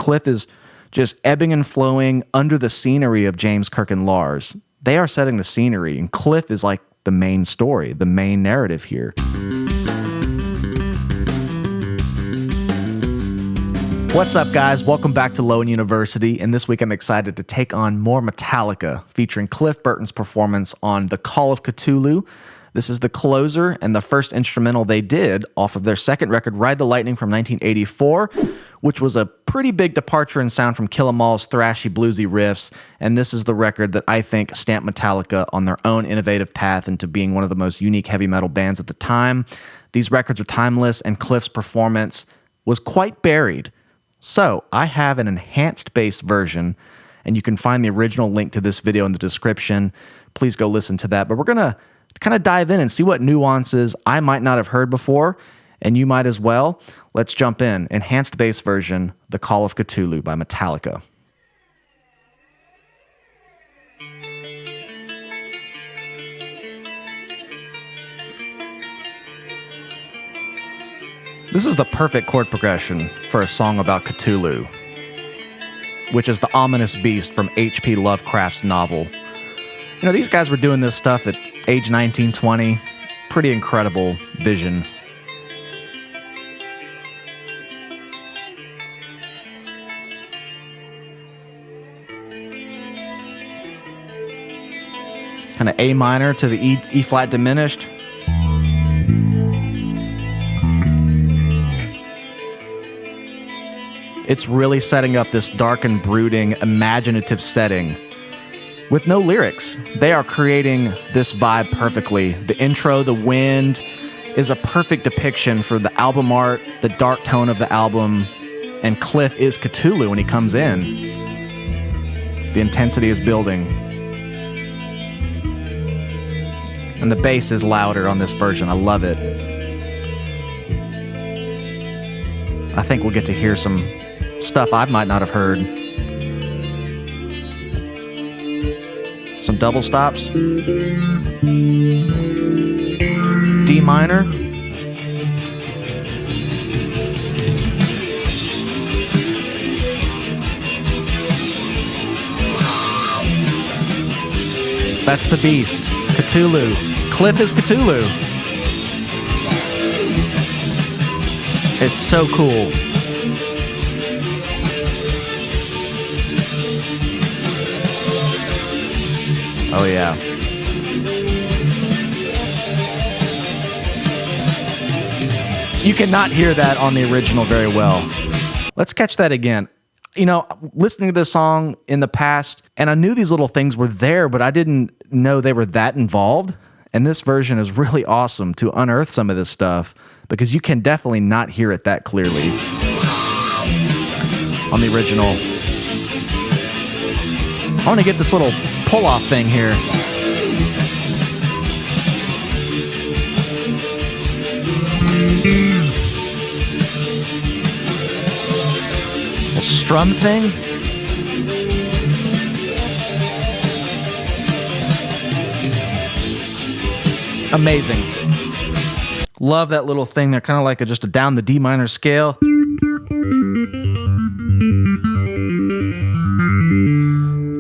Cliff is just ebbing and flowing under the scenery of James, Kirk, and Lars. They are setting the scenery, and Cliff is like the main story, the main narrative here. What's up, guys? Welcome back to Lowen University, and this week I'm excited to take on more Metallica, featuring Cliff Burton's performance on the Call of Ktulu. This is the closer and the first instrumental they did off of their second record, Ride the Lightning, from 1984, which was a pretty big departure in sound from Kill 'Em All's thrashy, bluesy riffs, and this is the record that I think stamped Metallica on their own innovative path into being one of the most unique heavy metal bands at the time. These records are timeless, and Cliff's performance was quite buried. So, I have an enhanced bass version, and you can find the original link to this video in the description. Please go listen to that. But we're going to kind of dive in and see what nuances I might not have heard before, and you might as well. Let's jump in. Enhanced bass version, The Call of Ktulu by Metallica. This is the perfect chord progression for a song about Cthulhu, which is the ominous beast from H.P. Lovecraft's novel. You know, these guys were doing this stuff at age 19, 20. Pretty incredible vision. Kind of A minor to the E flat diminished. It's really setting up this dark and brooding, imaginative setting with no lyrics. They are creating this vibe perfectly. The intro, the wind, is a perfect depiction for the album art, the dark tone of the album, and Cliff is Cthulhu when he comes in. The intensity is building. And the bass is louder on this version. I love it. I think we'll get to hear some stuff I might not have heard. Some double stops. D minor. That's the beast. Cthulhu. Cliff is Cthulhu. It's so cool. Oh, yeah. You cannot hear that on the original very well. Let's catch that again. You know, listening to this song in the past, and I knew these little things were there, but I didn't know they were that involved. And this version is really awesome to unearth some of this stuff, because you can definitely not hear it that clearly on the original. I want to get this little pull-off thing here. A strum thing. Amazing. Love that little thing there, kind of like just a down the D minor scale.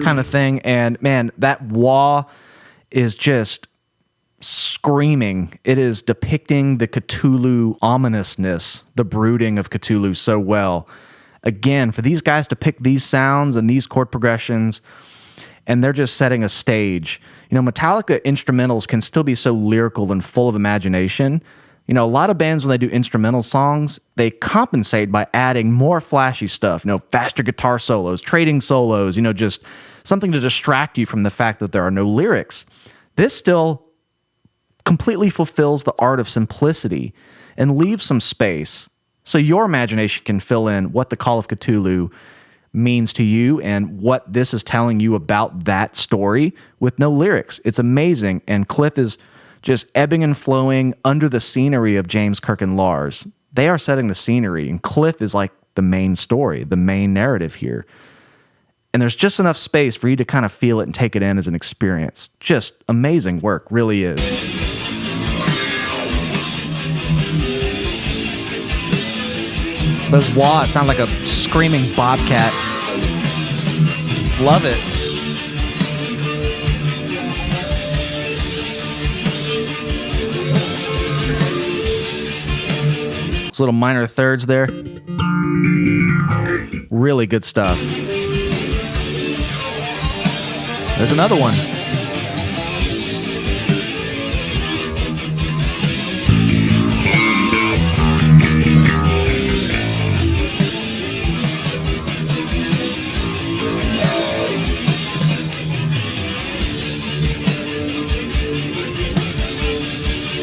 Kind of thing. And man, that wah is just screaming. It is depicting the Cthulhu ominousness, the brooding of Cthulhu so well. Again, for these guys to pick these sounds and these chord progressions, and they're just setting a stage. You know, Metallica instrumentals can still be so lyrical and full of imagination. You know, a lot of bands, when they do instrumental songs, they compensate by adding more flashy stuff, you know, faster guitar solos, trading solos, you know, just something to distract you from the fact that there are no lyrics. This still completely fulfills the art of simplicity and leaves some space so your imagination can fill in what the Call of Ktulu means to you and what this is telling you about that story with no lyrics. It's amazing, and Cliff is just ebbing and flowing under the scenery of James, Kirk, and Lars. They are setting the scenery, and Cliff is like the main story, the main narrative here. And there's just enough space for you to kind of feel it and take it in as an experience. Just amazing work, really is. Those wahs sound like a screaming bobcat. Love it. Those little minor thirds there. Really good stuff. There's another one.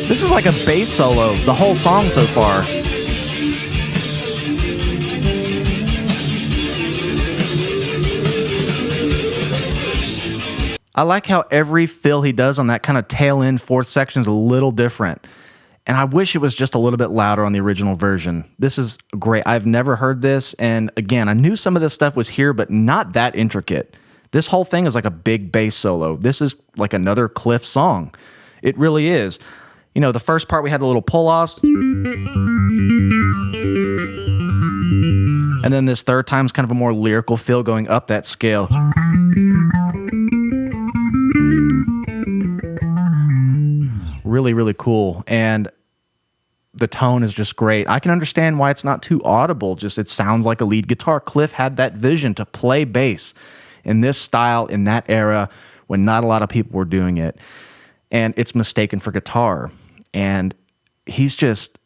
This is like a bass solo, the whole song so far. I like how every fill he does on that kind of tail end fourth section is a little different. And I wish it was just a little bit louder on the original version. This is great. I've never heard this. And again, I knew some of this stuff was here, but not that intricate. This whole thing is like a big bass solo. This is like another Cliff song. It really is. You know, the first part we had the little pull-offs. And then this third time is kind of a more lyrical feel going up that scale. Really, really cool. And the tone is just great. I can understand why it's not too audible. Just it sounds like a lead guitar. Cliff had that vision to play bass in this style, in that era, when not a lot of people were doing it. And it's mistaken for guitar. And he's just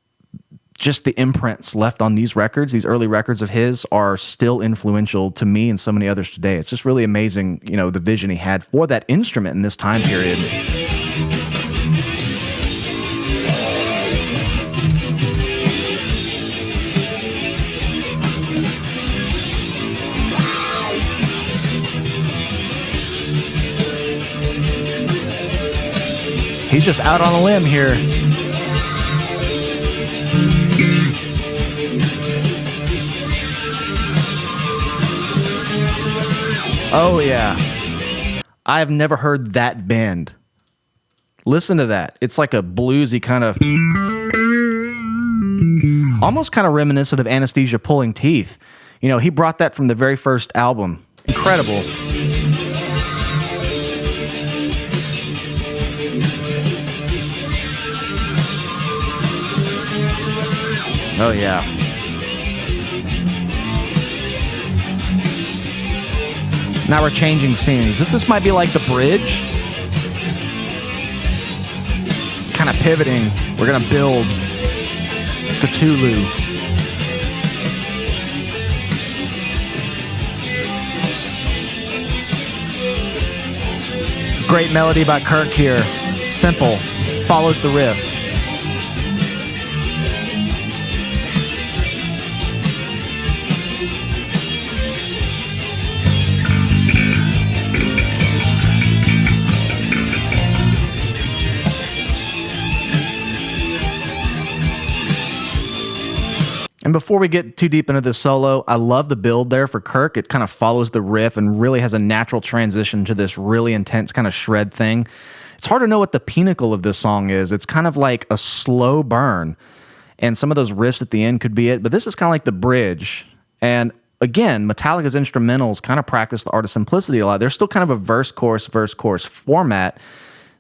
the imprints left on these records, these early records of his, are still influential to me and so many others today. It's just really amazing, you know, the vision he had for that instrument in this time period. He's just out on a limb here. Oh, yeah. I have never heard that bend. Listen to that. It's like a bluesy kind of... almost kind of reminiscent of Anesthesia Pulling Teeth. You know, he brought that from the very first album. Incredible. Oh, yeah. Now we're changing scenes. This might be like the bridge. Kind of pivoting. We're going to build Cthulhu. Great melody by Kirk here. Simple. Follows the riff. And before we get too deep into this solo, I love the build there for Kirk. It kind of follows the riff and really has a natural transition to this really intense kind of shred thing. It's hard to know what the pinnacle of this song is. It's kind of like a slow burn, and some of those riffs at the end could be it, but this is kind of like the bridge. And again, Metallica's instrumentals kind of practice the art of simplicity a lot. There's still kind of a verse-chorus format,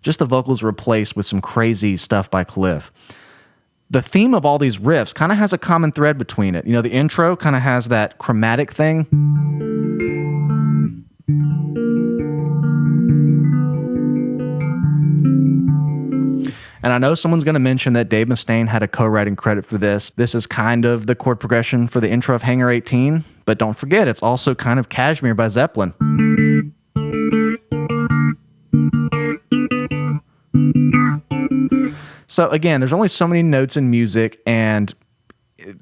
just the vocals replaced with some crazy stuff by Cliff. The theme of all these riffs kind of has a common thread between it. You know, the intro kind of has that chromatic thing. And I know someone's going to mention that Dave Mustaine had a co-writing credit for this. This is kind of the chord progression for the intro of Hangar 18, but don't forget, it's also kind of Kashmir by Zeppelin. So again, there's only so many notes in music, and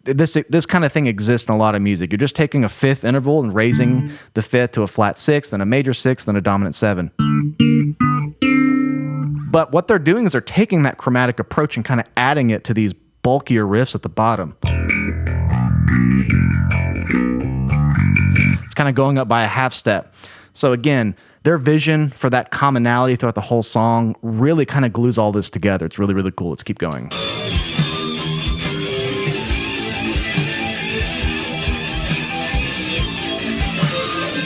this kind of thing exists in a lot of music. You're just taking a fifth interval and raising the fifth to a flat sixth, then a major sixth, then a dominant seven. But what they're doing is they're taking that chromatic approach and kind of adding it to these bulkier riffs at the bottom. It's kind of going up by a half step. So again, their vision for that commonality throughout the whole song really kind of glues all this together. It's really, really cool. Let's keep going.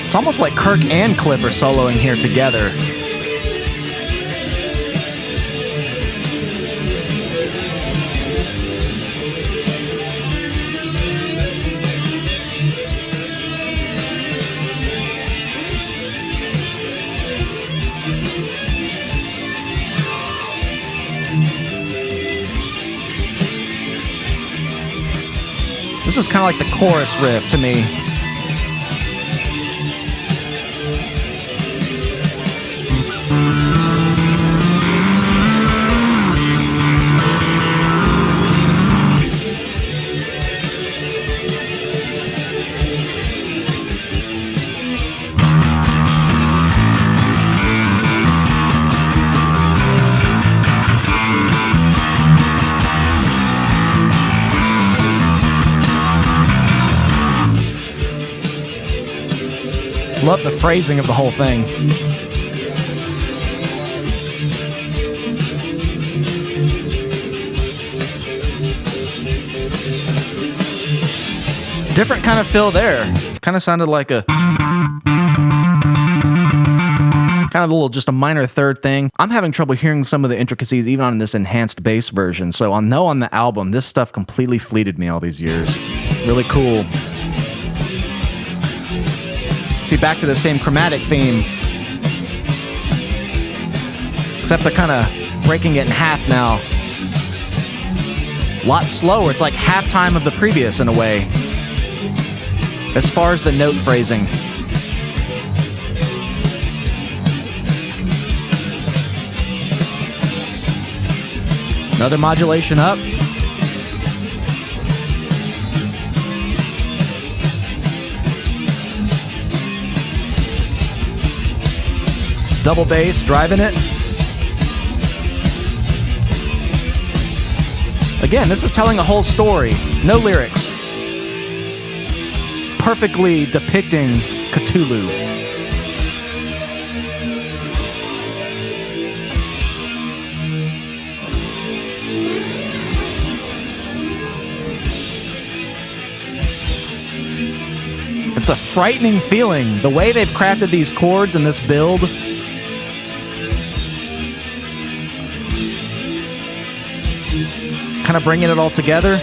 It's almost like Kirk and Cliff are soloing here together. This is kind of like the chorus riff to me. Love the phrasing of the whole thing. Different kind of feel there. Kind of sounded like a just a minor third thing. I'm having trouble hearing some of the intricacies even on this enhanced bass version. So I'll know on the album, this stuff completely fleeted me all these years. Really cool. See, back to the same chromatic theme, except they're kind of breaking it in half now. A lot slower. It's like halftime of the previous in a way, as far as the note phrasing. Another modulation up. Double bass, driving it. Again, this is telling a whole story. No lyrics. Perfectly depicting Cthulhu. It's a frightening feeling. The way they've crafted these chords in this build. Kind of bringing it all together.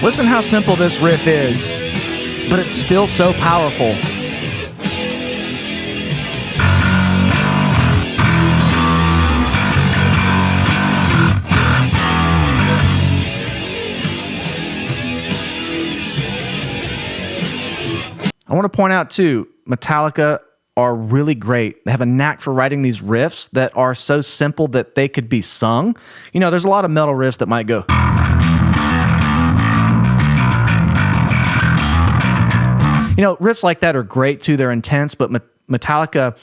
Listen how simple this riff is, but it's still so powerful. I want to point out, too, Metallica are really great. They have a knack for writing these riffs that are so simple that they could be sung. You know, there's a lot of metal riffs that might go. You know, riffs like that are great, too. They're intense, but Metallica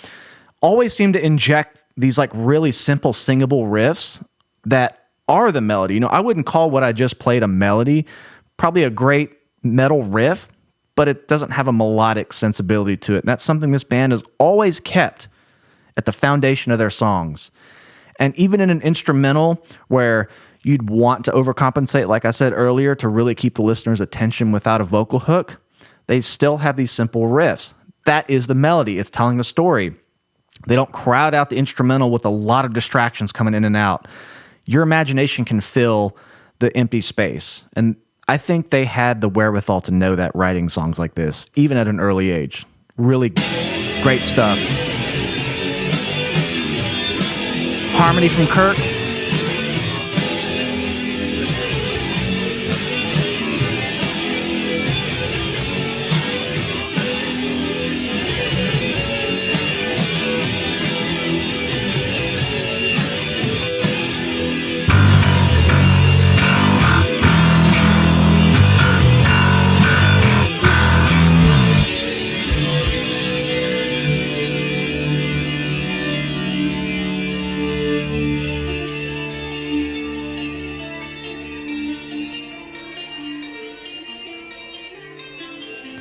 always seem to inject these, like, really simple singable riffs that are the melody. You know, I wouldn't call what I just played a melody. Probably a great metal riff, but it doesn't have a melodic sensibility to it. And that's something this band has always kept at the foundation of their songs. And even in an instrumental where you'd want to overcompensate, like I said earlier, to really keep the listener's attention without a vocal hook, they still have these simple riffs. That is the melody. It's telling the story. They don't crowd out the instrumental with a lot of distractions coming in and out. Your imagination can fill the empty space. And I think they had the wherewithal to know that writing songs like this, even at an early age. Really great stuff. Harmony from Kirk.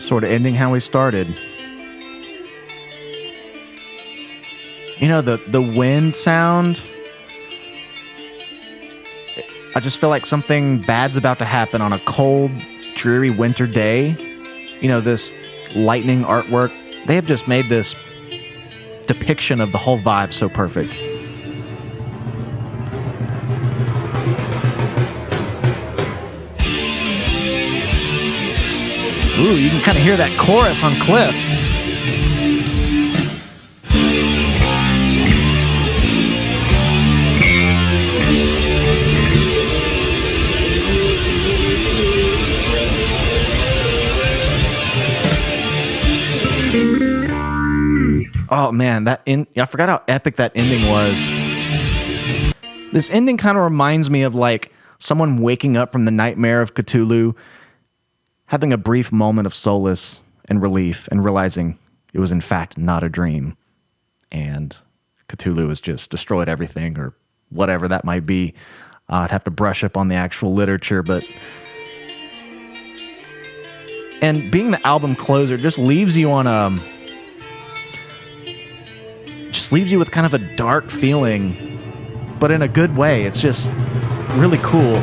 Sort of ending how we started. You know, the wind sound, I just feel like something bad's about to happen on a cold, dreary winter day. You know, this lightning artwork, they have just made this depiction of the whole vibe so perfect. Ooh, you can kind of hear that chorus on Cliff. Oh man, I forgot how epic that ending was. This ending kind of reminds me of like someone waking up from the nightmare of Cthulhu, having a brief moment of solace and relief and realizing it was in fact not a dream. And Cthulhu has just destroyed everything or whatever that might be. I'd have to brush up on the actual literature, but... And being the album closer just leaves you on a... Just leaves you with kind of a dark feeling, but in a good way. It's just really cool.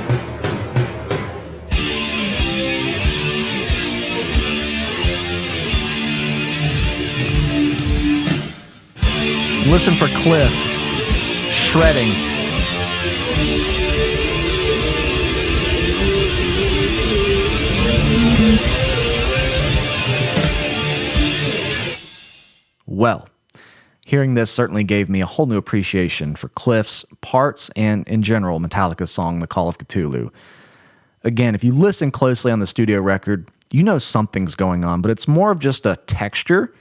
Listen for Cliff shredding. Well, hearing this certainly gave me a whole new appreciation for Cliff's parts and, in general, Metallica's song, The Call of Ktulu. Again, if you listen closely on the studio record, you know something's going on, but it's more of just a texture,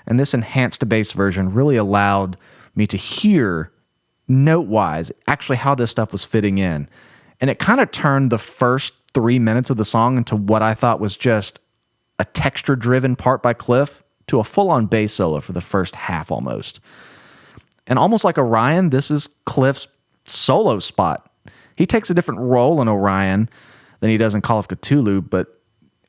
and this enhanced bass version really allowed me to hear, note-wise, actually how this stuff was fitting in. And it kind of turned the first 3 minutes of the song into what I thought was just a texture-driven part by Cliff, to a full-on bass solo for the first half almost. And almost like Orion, this is Cliff's solo spot. He takes a different role in Orion than he does in Call of Ktulu, but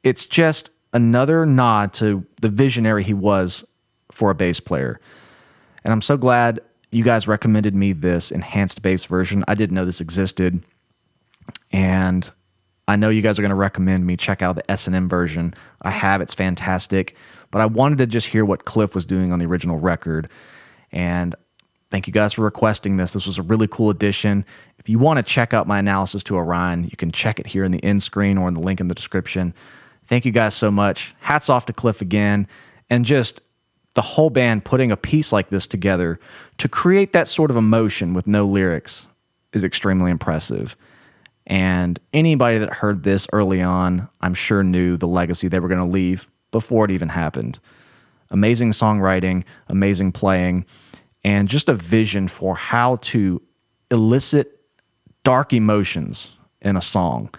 it's just another nod to the visionary he was for a bass player. And I'm so glad you guys recommended me this enhanced bass version. I didn't know this existed. And I know you guys are going to recommend me check out the S&M version. I have, it's fantastic. But I wanted to just hear what Cliff was doing on the original record. And thank you guys for requesting this. This was a really cool addition. If you want to check out my analysis to Orion, you can check it here in the end screen or in the link in the description. Thank you guys so much. Hats off to Cliff again. And just the whole band putting a piece like this together to create that sort of emotion with no lyrics is extremely impressive. And anybody that heard this early on, I'm sure knew the legacy they were going to leave before it even happened. Amazing songwriting, amazing playing, and just a vision for how to elicit dark emotions in a song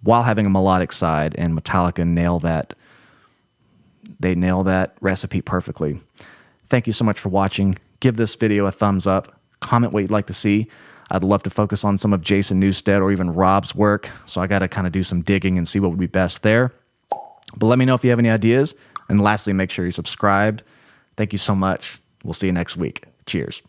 while having a melodic side, and Metallica nail that. They nail that recipe perfectly. Thank you so much for watching. Give this video a thumbs up. Comment what you'd like to see. I'd love to focus on some of Jason Newsted or even Rob's work, so I got to kind of do some digging and see what would be best there. But let me know if you have any ideas. And lastly, make sure you're subscribed. Thank you so much. We'll see you next week. Cheers.